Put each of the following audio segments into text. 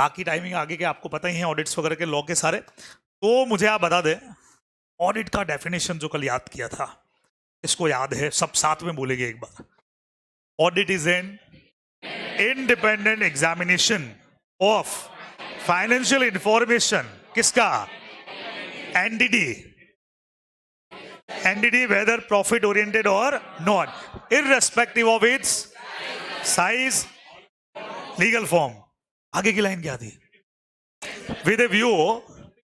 बाकी टाइमिंग आगे के आपको पता ही है, ऑडिट्स वगैरह के लॉ के सारे। तो मुझे आप बता दें, ऑडिट का डेफिनेशन जो कल याद किया था, इसको याद है? सब साथ में बोलेंगे एक बार। Audit is an independent examination of financial information. किसका? Entity. Entity whether profit oriented और not, irrespective of its size, legal form. आगे की लाइन क्या थी? With a view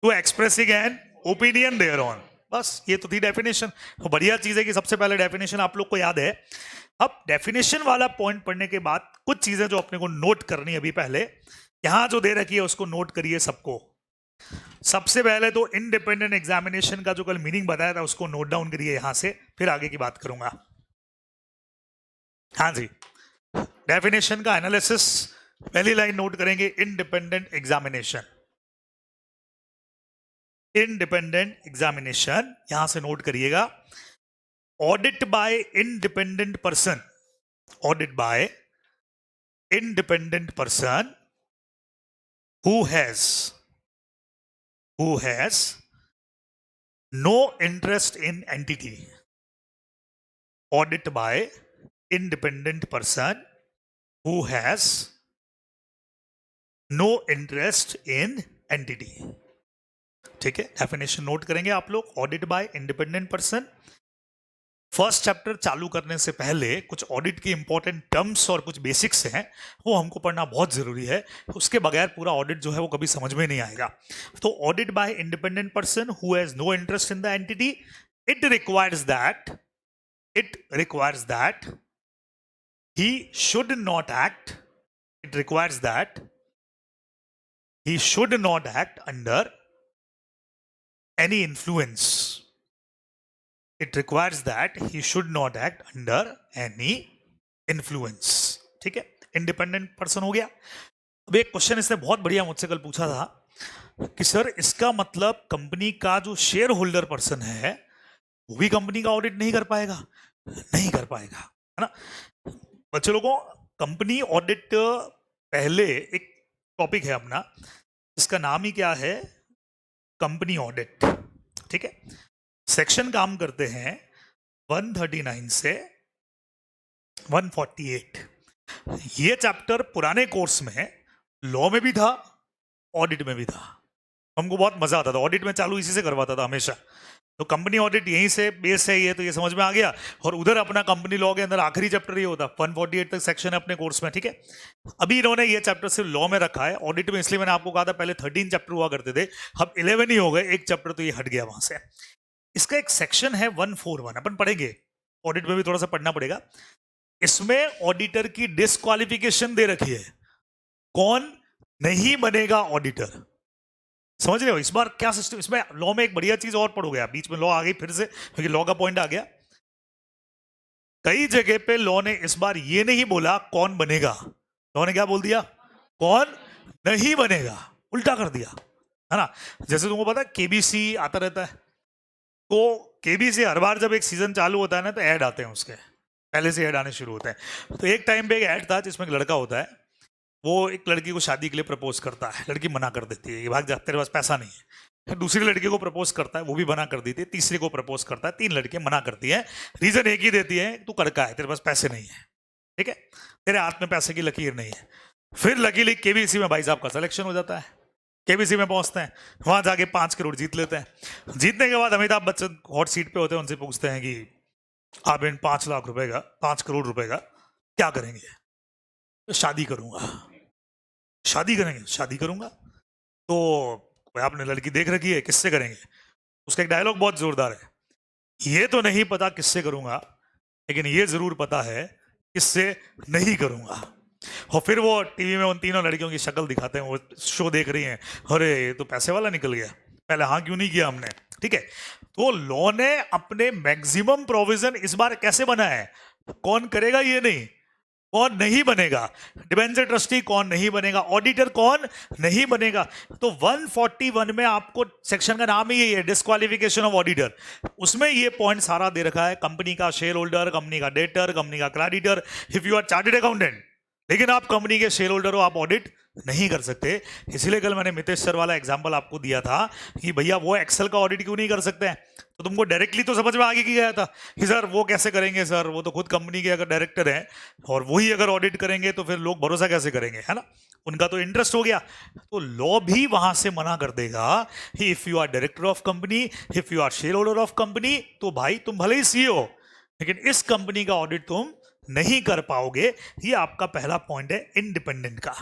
to expressing an opinion thereon. बस ये तो थी डेफिनेशन। तो बढ़िया चीज है कि सबसे पहले डेफिनेशन आप लोग को याद है। अब डेफिनेशन वाला पॉइंट पढ़ने के बाद कुछ चीजें जो अपने को नोट करनी है, अभी पहले यहां जो दे रखी है उसको नोट करिए सबको। सबसे पहले तो इंडिपेंडेंट एग्जामिनेशन का जो कल मीनिंग बताया था उसको नोट डाउन करिए यहां से, फिर आगे की बात करूंगा। हाँ जी, डेफिनेशन का एनालिसिस पहली लाइन नोट करेंगे, इंडिपेंडेंट एग्जामिनेशन। इंडिपेंडेंट एग्जामिनेशन यहां से नोट करिएगा। Audit by independent person, audit by independent person who has no interest in entity. Audit by independent person who has no interest in entity. ठीक है, definition note करेंगे आप लोग। Audit by independent person. First chapter चालू करने से पहले कुछ ऑडिट की इंपॉर्टेंट टर्म्स और कुछ बेसिक्स हैं, वो हमको पढ़ना बहुत जरूरी है। उसके बगैर पूरा ऑडिट जो है वो कभी समझ में नहीं आएगा। तो audit by independent person who has no interest in the entity, it requires that he should not act, it requires that he should not act under any influence. It requires that he should not act under any influence. ठीक है, independent person हो गया। अब एक question इसने बहुत बढ़िया मुझसे कल पूछा था कि सर इसका मतलब कंपनी का जो शेयर होल्डर पर्सन है वो भी कंपनी का ऑडिट नहीं कर पाएगा? नहीं कर पाएगा, है ना बच्चे लोगों। कंपनी ऑडिट पहले एक टॉपिक है अपना, इसका नाम ही क्या है? Company audit. ठीक है, सेक्शन काम करते हैं 139 से 148। ये चैप्टर पुराने कोर्स में लॉ में भी था, ऑडिट में भी था। हमको बहुत मजा आता था, ऑडिट में चालू इसी से करवाता था हमेशा। तो कंपनी ऑडिट यहीं से बेस है, ये तो ये समझ में आ गया। और उधर अपना कंपनी लॉ के अंदर आखिरी चैप्टर ये होता, 148 तक सेक्शन है अपने कोर्स में। ठीक है, अभी इन्होंने ये चैप्टर सिर्फ लॉ में रखा है, ऑडिट में इसलिए मैंने आपको कहा था पहले 13 चैप्टर हुआ करते थे, अब 11 ही हो गए, एक चैप्टर तो ये हट गया वहां से। इसका एक सेक्शन है 141, अपन पढ़ेंगे, ऑडिट में भी थोड़ा सा पढ़ना पड़ेगा। इसमें ऑडिटर की डिस्क्वालिफिकेशन दे रखी है, कौन नहीं बनेगा ऑडिटर। समझ रहे हो इस बार क्या सिस्टम? इसमें लॉ में एक बढ़िया चीज और पढ़ोगे आप, बीच में लॉ आ गई फिर से, क्योंकि लॉ का पॉइंट आ गया। कई जगह पे लॉ ने इस बार ये नहीं बोला कौन बनेगा, लॉ ने क्या बोल दिया? कौन नहीं बनेगा, उल्टा कर दिया, है ना। जैसे तुमको पता है केबीसी आता रहता है, तो केबीसी हर बार जब एक सीजन चालू होता है ना तो ऐड आते हैं, उसके पहले से ऐड आने शुरू होते हैं। तो एक टाइम पे एक ऐड था जिसमें एक लड़का होता है, वो एक लड़की को शादी के लिए प्रपोज करता है, लड़की मना कर देती है, ये भाग जा तेरे पास पैसा नहीं है। फिर दूसरी लड़की को प्रपोज करता है, वो भी मना कर देती है। तीसरी को प्रपोज करता है, 3 लड़कियां मना करती है, रीजन एक ही देती है, तू करका है, तेरे पास पैसे नहीं है, ठीक है, तेरे हाथ में पैसे की लकीर नहीं है। फिर लकीली केबीसी में भाई साहब का सिलेक्शन हो जाता है, केबीसी में पहुंचते हैं, वहां जाके 5 करोड़ जीत लेते हैं। जीतने के बाद अमिताभ बच्चन हॉट सीट पे होते हैं, उनसे पूछते हैं कि आप इन 5 लाख रुपए का, 5 करोड़ रुपए का क्या करेंगे? तो शादी करूंगा। शादी करेंगे? शादी करूंगा। तो कोई आपने लड़की देख रखी है, किससे करेंगे? उसका एक डायलॉग बहुत जोरदार है, ये तो नहीं पता किससे करूंगा, लेकिन ये जरूर पता है किससे नहीं करूंगा। और फिर वो टीवी में उन तीनों लड़कियों की शक्ल दिखाते हैं, वो शो देख रही हैं, अरे ये तो पैसे वाला निकल गया, पहले हाँ क्यों नहीं किया हमने। ठीक है, तो लॉ ने अपने मैक्सिमम प्रोविजन इस बार कैसे बनाया है? कौन करेगा ये नहीं, कौन नहीं बनेगा, डिबेंचर ट्रस्टी कौन नहीं बनेगा, ऑडिटर कौन नहीं बनेगा। तो 141 में आपको सेक्शन का नाम ही यही है, डिस्क्वालिफिकेशन ऑफ ऑडिटर। उसमें ये पॉइंट सारा दे रखा है, कंपनी का शेयर होल्डर, कंपनी का डेटर, कंपनी का creditor. If you are chartered accountant, लेकिन आप कंपनी के शेयर होल्डर हो, आप ऑडिट नहीं कर सकते। इसीलिए कल मैंने मितेश सर वाला एग्जांपल आपको दिया था कि भैया वो एक्सेल का ऑडिट क्यों नहीं कर सकते हैं। तो तुमको डायरेक्टली तो समझ में आगे की गया था कि सर वो कैसे करेंगे, सर वो तो खुद कंपनी के अगर डायरेक्टर हैं और वही अगर ऑडिट करेंगे तो फिर लोग भरोसा कैसे करेंगे, है ना, उनका तो इंटरेस्ट हो गया। तो लॉ भी वहां से मना कर देगा कि if you are director of company, if you are shareholder of company, तो भाई तुम भले ही सीईओ हो लेकिन इस कंपनी का ऑडिट तुम नहीं कर पाओगे। ये आपका पहला पॉइंट है इंडिपेंडेंट का।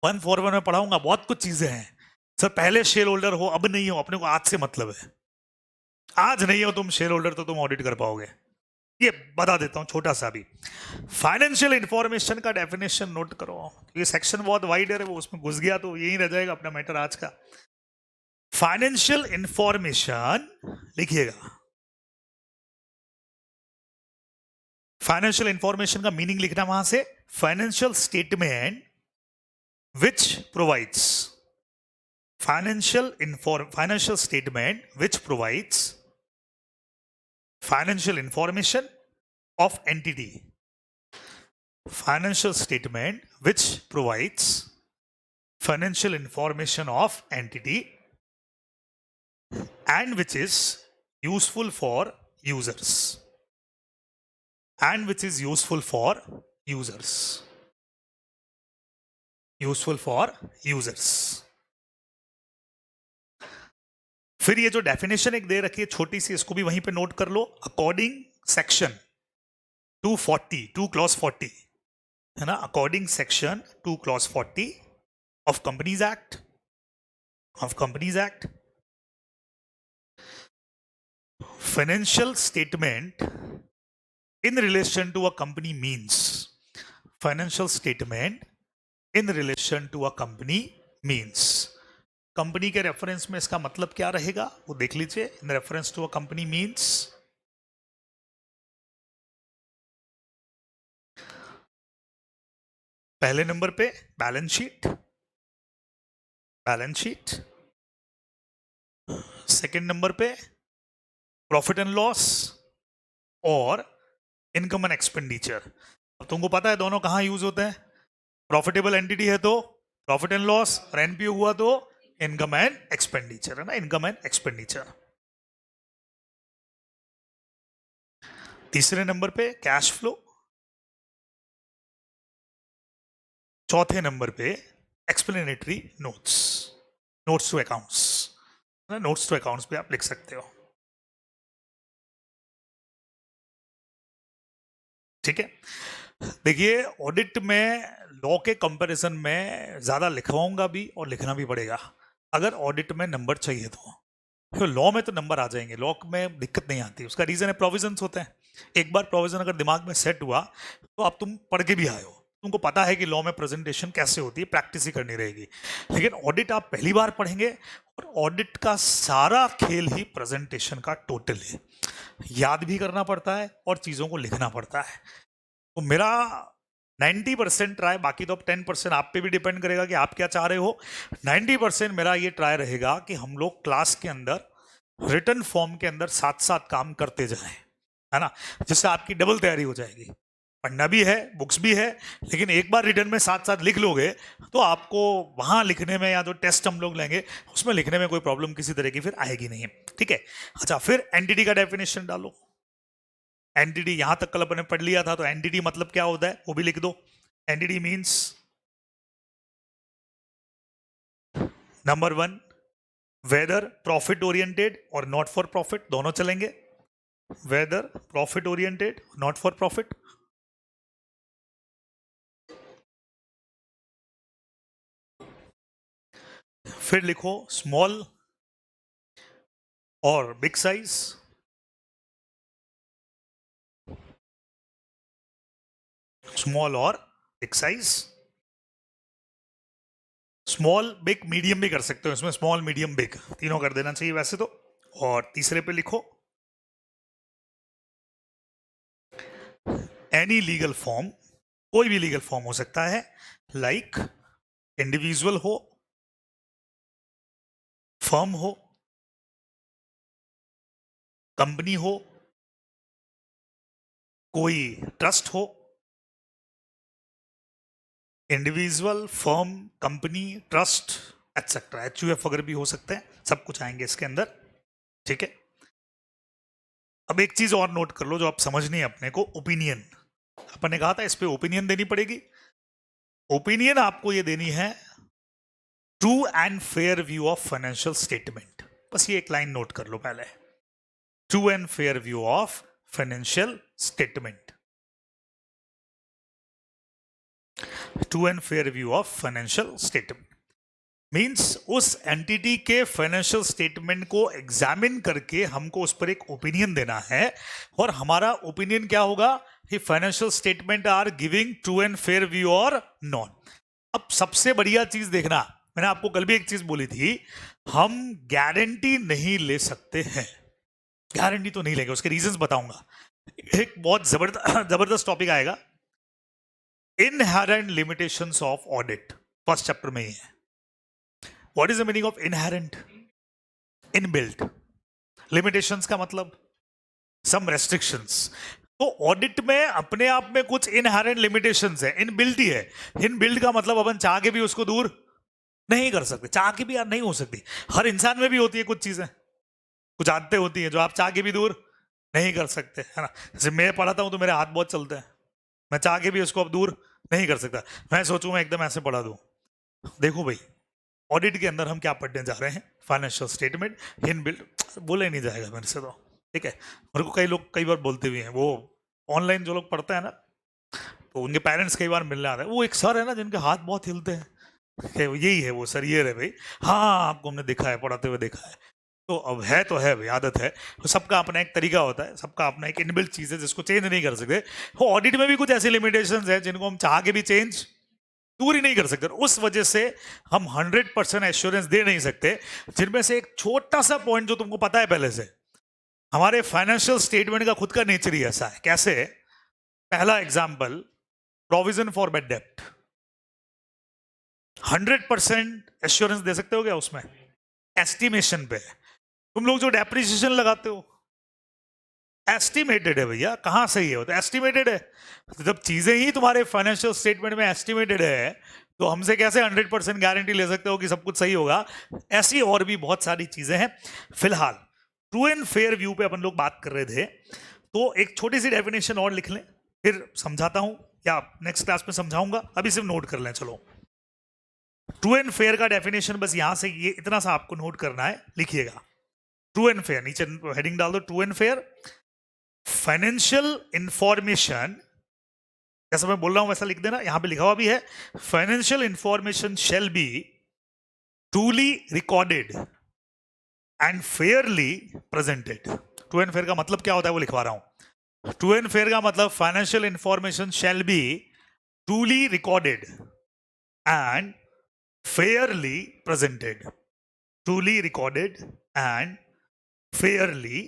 141 में पढ़ाऊंगा, बहुत कुछ चीजें हैं। सर पहले शेयर होल्डर हो, अब नहीं हो, अपने को आज से मतलब है। आज नहीं हो तुम शेयर होल्डर तो तुम ऑडिट कर पाओगे। ये बता देता हूं छोटा सा भी। फाइनेंशियल इंफॉर्मेशन का डेफिनेशन नोट करो, ये सेक्शन बहुत वाइड है, वो उसमें घुस गया तो यही रह जाएगा अपना मैटर आज का। फाइनेंशियल इंफॉर्मेशन लिखिएगा। फाइनेंशियल इंफॉर्मेशन का मीनिंग लिखना वहां से, financial statement which provides financial statement which provides financial information of entity, financial statement which provides financial information of entity and which is useful for users, and which is useful for users, useful for users। फिर ये जो definition एक दे रखी है छोटी सी, इसको भी वहीं पे नोट कर लो। अकॉर्डिंग सेक्शन 240 2 क्लॉज 40 है ना, according section 2 clause 40 of companies act financial statement in relation to a company means, financial statement in relation to a company means, company के रेफरेंस में इसका मतलब क्या रहेगा वो देख लीजिए। In reference to a company means, पहले नंबर पे बैलेंस शीट, सेकंड नंबर पे प्रॉफिट एंड लॉस और इनकम एंड एक्सपेंडिचर। अब तुमको पता है दोनों कहां यूज होते हैं, प्रॉफिटेबल एंटिटी है तो प्रॉफिट एंड लॉस, और एनपीओ हुआ तो इनकम एंड एक्सपेंडिचर, है ना, इनकम एंड एक्सपेंडिचर। तीसरे नंबर पे कैश फ्लो, चौथे नंबर पे explanatory notes, notes to accounts, notes to accounts पे आप लिख सकते हो। ठीक है, देखिए ऑडिट में लॉ के कंपैरिजन में ज्यादा लिखवाऊंगा भी और लिखना भी पड़ेगा अगर ऑडिट में नंबर चाहिए तो लॉ में तो नंबर आ जाएंगे, लॉ में दिक्कत नहीं आती। उसका रीजन है प्रोविजंस होते हैं। एक बार प्रोविजन अगर दिमाग में सेट हुआ तो अब तुम पढ़ के भी आए हो, तुमको पता है कि लॉ में प्रेजेंटेशन कैसे होती है, प्रैक्टिस ही करनी रहेगी। लेकिन ऑडिट आप पहली बार पढ़ेंगे और ऑडिट का सारा खेल ही प्रेजेंटेशन का टोटल है, याद भी करना पड़ता है और चीजों को लिखना पड़ता है। तो मेरा 90% ट्राई, बाकी तो अब 10% आप पे भी डिपेंड करेगा कि आप क्या चाह रहे हो। 90% मेरा ये ट्राई रहेगा कि हम लोग क्लास के अंदर रिटर्न फॉर्म के अंदर साथ साथ काम करते जाएं, है ना, जिससे आपकी डबल तैयारी हो जाएगी। पढ़ना भी है, बुक्स भी है, लेकिन एक बार रिटर्न में साथ साथ लिख लोगे तो आपको वहां लिखने में या जो टेस्ट हम लोग लेंगे उसमें लिखने में कोई प्रॉब्लम किसी तरह की फिर आएगी नहीं। ठीक है, अच्छा फिर एंटिटी का डेफिनेशन डालो। एंटिटी यहां तक कल अपने पढ़ लिया था, तो एंटिटी मतलब क्या होता है वो भी लिख दो। Entity means number 1 weather profit oriented और नॉट फॉर प्रॉफिट, दोनों चलेंगे। Weather profit oriented not for profit. फिर लिखो स्मॉल और बिग साइज, स्मॉल और big size. Small big medium भी कर सकते हो, इसमें स्मॉल मीडियम बिग तीनों कर देना चाहिए वैसे तो। और तीसरे पे लिखो एनी लीगल फॉर्म, कोई भी लीगल फॉर्म हो सकता है, लाइक इंडिविजुअल हो, फर्म हो, कंपनी हो, कोई ट्रस्ट हो, individual, firm, company, trust etcetera, HUF वगैरह भी हो सकते हैं, सब कुछ आएंगे इसके अंदर, ठीक है। अब एक चीज और नोट कर लो जो आप समझनी है अपने को, ओपिनियन। अपन ने कहा था इस पे ओपिनियन देनी पड़ेगी। ओपिनियन आपको ये देनी है, true and fair view of financial statement. बस ये एक लाइन नोट कर लो पहले, true and fair view of financial statement, true and fair view of financial statement means उस एंटिटी के फाइनेंशियल स्टेटमेंट को एग्जामिन करके हमको उस पर एक ओपिनियन देना है, और हमारा ओपिनियन क्या होगा कि financial statement are giving true and fair view और नॉट। अब सबसे बढ़िया चीज देखना, मैंने आपको कल भी एक चीज बोली थी, हम गारंटी नहीं ले सकते हैं, गारंटी तो नहीं लेंगे, उसके रीजंस बताऊंगा। एक बहुत जबरदस्त टॉपिक आएगा, inherent limitations of audit, first chapter में ही है। What is the meaning of inherent? Inbuilt. Limitations का मतलब सम रेस्ट्रिक्शंस। तो ऑडिट में अपने आप में कुछ इनहेरेंट लिमिटेशंस है, इनबिल्ट ही है। इनबिल्ट का मतलब अपन चाह के भी उसको दूर नहीं कर सकते, चाह के भी यार नहीं हो सकती, हर इंसान में भी होती है कुछ चीजें, कुछ आदतें होती हैं जो आप चाह के भी दूर नहीं कर सकते, है ना। जैसे मैं पढ़ाता हूं तो मेरे हाथ बहुत चलते हैं, मैं चाह के भी उसको अब दूर नहीं कर सकता। मैं सोचूं मैं एकदम ऐसे पढ़ा दूं। देखो भाई, ऑडिट के अंदर हम क्या पढ़ने जा रहे हैं, फाइनेंशियल स्टेटमेंट, इनबिल्ट बोले नहीं जाएगा मेरे से तो, ठीक है। मेरे को कई लोग कई बार बोलते भी हैं, वो ऑनलाइन जो लोग पढ़ते हैं ना, तो उनके पेरेंट्स कई बार मिलने आते हैं, वो एक सर है ना जिनके हाथ बहुत हिलते हैं, यही है वो सर, ये रहे भाई, हाँ आपको हमने देखा है, पढ़ाते हुए देखा है। तो अब है तो है भाई, आदत है, तो सबका अपना एक तरीका होता है, सबका अपना एक इनबिल्ट चीज है जिसको चेंज नहीं कर सकते। तो ऑडिट में भी कुछ ऐसी लिमिटेशंस है जिनको हम चाह के भी चेंज दूर ही नहीं कर सकते, उस वजह से हम 100% एश्योरेंस दे नहीं सकते। जिनमें से एक छोटा सा पॉइंट जो तुमको पता है पहले से, हमारे फाइनेंशियल स्टेटमेंट का खुद का नेचर ही ऐसा है। कैसे? पहला एग्जाम्पल, प्रोविजन फॉर बैड डेप्ट, 100% एश्योरेंस दे सकते हो क्या उसमें? एस्टिमेशन पे। तुम लोग जो डेप्रिसिएशन लगाते हो, एस्टिमेटेड है भैया, कहां सही है वो, तो एस्टिमेटेड है। तो जब चीजें ही तुम्हारे फाइनेंशियल स्टेटमेंट में एस्टिमेटेड है, तो हमसे कैसे 100% गारंटी ले सकते हो कि सब कुछ सही होगा? ऐसी और भी बहुत सारी चीजें हैं। फिलहाल ट्रू एंड फेयर व्यू पे अपन लोग बात कर रहे थे, तो एक छोटी सी डेफिनेशन और लिख लें, फिर समझाता हूं, या नेक्स्ट क्लास में समझाऊंगा, अभी सिर्फ नोट कर लें। चलो, ट्रू एंड फेयर का डेफिनेशन बस यहां से ये इतना सा आपको नोट करना है, लिखिएगा। ट्रू एंड फेयर, नीचे हेडिंग डाल दो, true and fair. Financial information, जैसा मैं बोल रहा हूं वैसा लिख देना, यहां पे लिखा हुआ भी है, financial information shall be truly recorded and fairly presented. True and fair का मतलब क्या होता है वो लिखवा रहा हूं। ट्रू एंड फेयर का मतलब financial information shall be truly recorded and fairly presented, truly recorded and fairly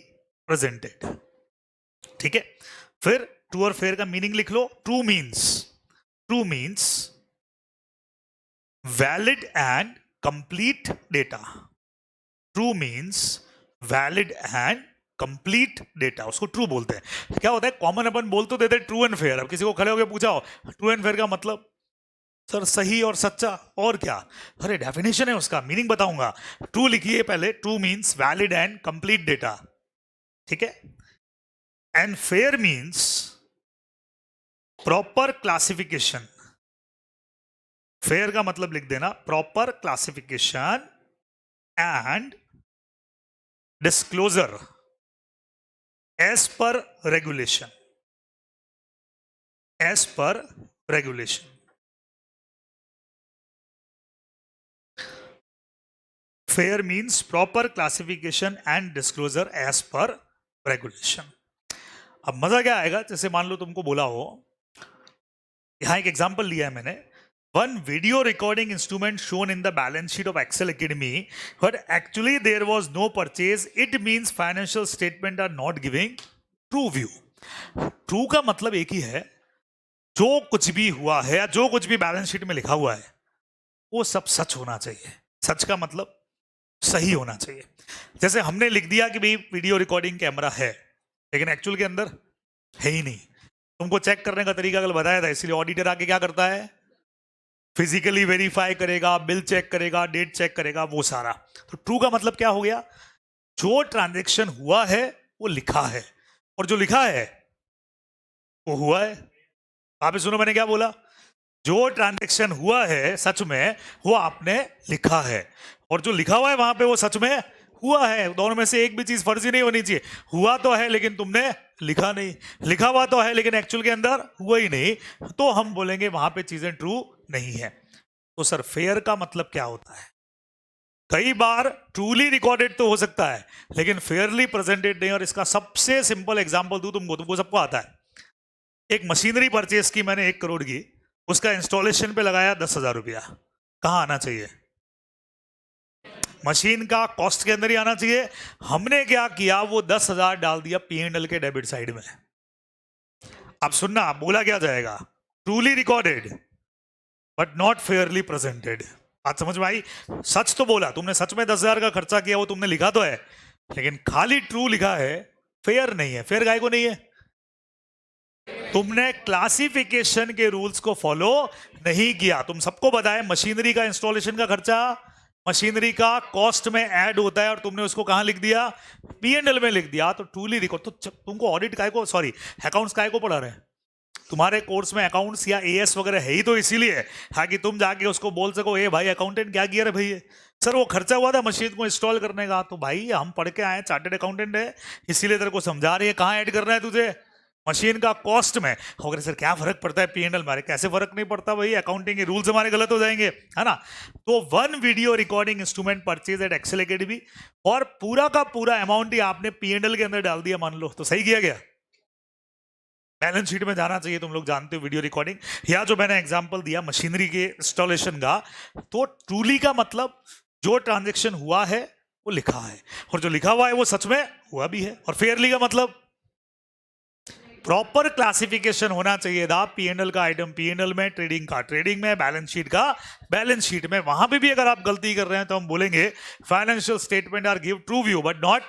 presented, ठीक है। फिर ट्रू और फेयर का मीनिंग लिख लो। True means valid and complete data. True means valid and complete data, उसको ट्रू बोलते हैं। क्या होता है, कॉमन अपन बोल तो देते हैं ट्रू एंड फेयर। अब किसी को खड़े होकर पूछा हो ट्रू एंड फेयर का मतलब, सर सही और सच्चा, और क्या? अरे डेफिनेशन है उसका, मीनिंग बताऊंगा। ट्रू लिखिए पहले, true means valid and complete data, ठीक है। And fair means proper classification. Fair का मतलब लिख देना, proper classification and disclosure as per regulation, as per regulation. Fair means proper classification and disclosure as per regulation. अब मजा क्या आएगा, जैसे मान लो तुमको बोला हो, यहां एक एग्जांपल लिया है मैंने, one video recording instrument shown in the balance sheet of Excel Academy, but actually there was no purchase, it means financial statement are not giving true view. True का मतलब एक ही है, जो कुछ भी हुआ है या जो कुछ भी बैलेंस शीट में लिखा हुआ है वो सब सच होना चाहिए। सच का मतलब सही होना चाहिए। जैसे हमने लिख दिया कि भाई वीडियो रिकॉर्डिंग कैमरा है, लेकिन एक्चुअल के अंदर है ही नहीं। तुमको चेक करने का तरीका कल बताया था, इसलिए ऑडिटर आके क्या करता है, फिजिकली वेरीफाई करेगा, बिल चेक करेगा, डेट चेक करेगा, वो सारा। तो ट्रू का मतलब क्या हो गया? जो ट्रांजैक्शन हुआ है वो लिखा है, और जो लिखा है वो हुआ है। आप ही सुनो मैंने क्या बोला? जो ट्रांजैक्शन हुआ है सच में वो आपने लिखा है, और जो लिखा हुआ है वहां पे वो सच में हुआ है। दोनों में से एक भी चीज फर्जी नहीं होनी चाहिए। हुआ तो है लेकिन तुमने लिखा नहीं, लिखा हुआ तो है लेकिन एक्चुअल के अंदर हुआ ही नहीं, तो हम बोलेंगे वहां पे चीजें ट्रू नहीं है। तो सर फेयर का मतलब क्या होता है? कई बार ट्रूली रिकॉर्डेड तो हो सकता है लेकिन फेयरली प्रेजेंटेड नहीं। और इसका सबसे सिंपल एग्जांपल दूं तुमको सबको आता है। एक मशीनरी परचेस की मैंने 1 करोड़ की, उसका इंस्टॉलेशन पे लगाया 10,000 रुपया। कहाँ आना चाहिए? मशीन का कॉस्ट के अंदर ही आना चाहिए। हमने क्या किया, वो 10,000 डाल दिया P&L के डेबिट साइड में। अब सुनना, बोला क्या जाएगा? Truly recorded but not Fairlie presented. बात समझ में आई? सच तो बोला तुमने, सच में 10,000 का खर्चा किया वो तुमने लिखा तो है, लेकिन खाली ट्रू लिखा है, फेयर नहीं है। फेयर गाय को नहीं है? तुमने क्लासिफिकेशन के रूल्स को फॉलो नहीं किया। तुम सबको बताए मशीनरी का इंस्टॉलेशन का खर्चा मशीनरी का कॉस्ट में ऐड होता है, और तुमने उसको कहां लिख दिया? P&L में लिख दिया। तो ट्रूली रिकॉर्ड तो तुमको ऑडिट काय को, सॉरी अकाउंट्स काय को पढ़ा रहे हैं? तुम्हारे कोर्स में अकाउंट्स या एएस वगैरह है ही तो इसीलिए है कि तुम जाके उसको बोल सको, ए भाई अकाउंटेंट क्या किया रे भैया, सर वो खर्चा हुआ था मशीन को इंस्टॉल करने का। तो भाई हम पढ़ के आए, चार्टेड अकाउंटेंट है, इसीलिए तेरे को समझा रही है कहाँ ऐड करना है तुझे, मशीन का कॉस्ट में। अगर सर क्या फर्क पड़ता है P&L में? कैसे फर्क नहीं पड़ता भाई, अकाउंटिंग के रूल्स हमारे गलत हो जाएंगे, है ना? तो 1 video recording instrument purchase at Excel Academy, और पूरा का पूरा अमाउंट ही आपने P&L के अंदर डाल दिया मान लो, तो सही किया गया? बैलेंस शीट में जाना चाहिए, तुम लोग जानते हो वीडियो रिकॉर्डिंग। या जो मैंने एग्जांपल दिया मशीनरी के इंस्टॉलेशन का, तो ट्रूली का मतलब जो ट्रांजैक्शन हुआ है वो लिखा है, और जो लिखा हुआ है वो सच में हुआ भी है। और फेयरली का मतलब प्रॉपर क्लासिफिकेशन होना चाहिए था। P&L का आइटम P&L में, ट्रेडिंग का ट्रेडिंग में, बैलेंस शीट का बैलेंस शीट में। वहां पे भी अगर आप गलती कर रहे हैं तो हम बोलेंगे financial statement are give true view but not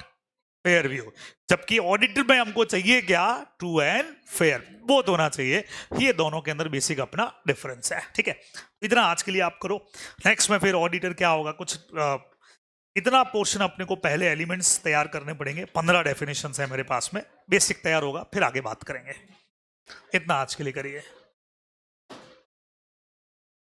fair view. जबकि ऑडिट में हमको चाहिए क्या? ट्रू एंड फेयर, बोथ होना चाहिए। ये दोनों के अंदर बेसिक अपना डिफरेंस है, ठीक है? इतना आज के लिए आप करो। नेक्स्ट में फिर ऑडिटर क्या होगा, कुछ इतना पोर्शन अपने को पहले एलिमेंट्स तैयार करने पड़ेंगे। 15 डेफिनेशंस है मेरे पास में, बेसिक तैयार होगा फिर आगे बात करेंगे। इतना आज के लिए करिए।